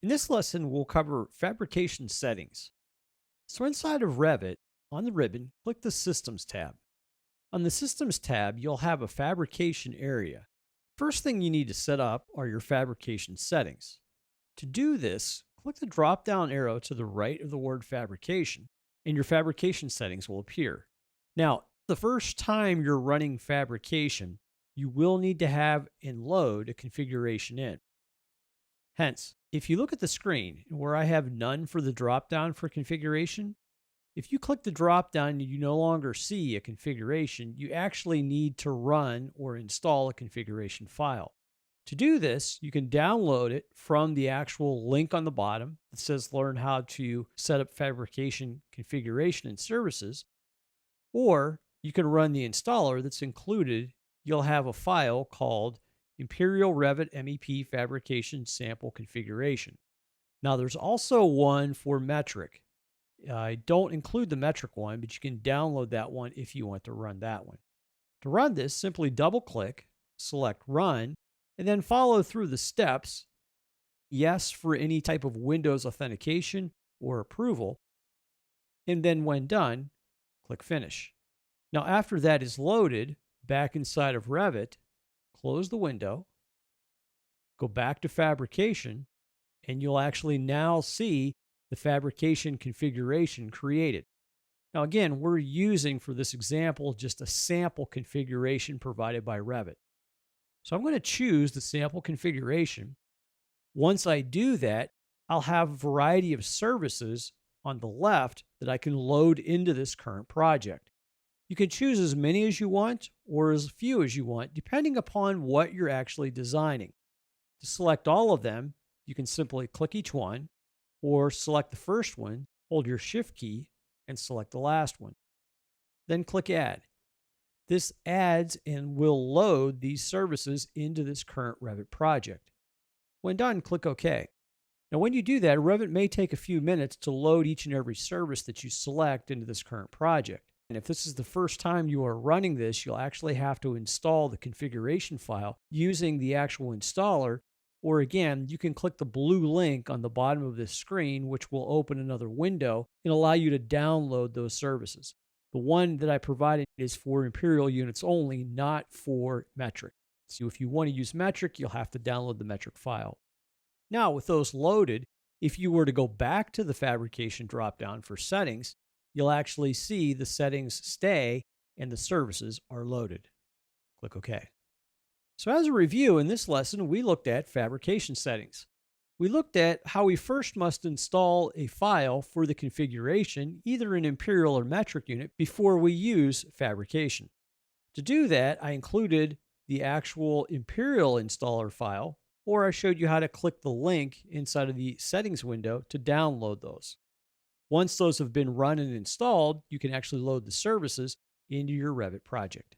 In this lesson, we'll cover fabrication settings. So inside of Revit, on the ribbon, click the Systems tab. On the Systems tab, you'll have a fabrication area. First thing you need to set up are your fabrication settings. To do this, click the drop-down arrow to the right of the word fabrication, and your fabrication settings will appear. Now, the first time you're running fabrication, you will need to have and load a configuration in. Hence, if you look at the screen where I have none for the drop-down for configuration, if you click the drop-down and you no longer see a configuration, you actually need to run or install a configuration file. To do this, you can download it from the actual link on the bottom that says Learn How to Set Up Fabrication Configuration and Services, or you can run the installer that's included. You'll have a file called Imperial Revit MEP Fabrication Sample Configuration. Now, there's also one for metric. I don't include the metric one, but you can download that one if you want to run that one. To run this, simply double-click, select Run, and then follow through the steps. Yes for any type of Windows authentication or approval. And then when done, click Finish. Now, after that is loaded, back inside of Revit, close the window, go back to fabrication, and you'll actually now see the fabrication configuration created. Now again, we're using for this example just a sample configuration provided by Revit. So I'm going to choose the sample configuration. Once I do that, I'll have a variety of services on the left that I can load into this current project. You can choose as many as you want or as few as you want, depending upon what you're actually designing. To select all of them, you can simply click each one, or select the first one, hold your Shift key, and select the last one. Then click Add. This adds and will load these services into this current Revit project. When done, click OK. Now, when you do that, Revit may take a few minutes to load each and every service that you select into this current project. And if this is the first time you are running this, you'll actually have to install the configuration file using the actual installer. Or again, you can click the blue link on the bottom of this screen, which will open another window and allow you to download those services. The one that I provided is for Imperial units only, not for metric. So if you want to use metric, you'll have to download the metric file. Now, with those loaded, if you were to go back to the fabrication dropdown for settings, you'll actually see the settings stay and the services are loaded. Click OK. So as a review, in this lesson, we looked at fabrication settings. We looked at how we first must install a file for the configuration, either an Imperial or metric unit, before we use fabrication. To do that, I included the actual Imperial installer file, or I showed you how to click the link inside of the settings window to download those. Once those have been run and installed, you can actually load the services into your Revit project.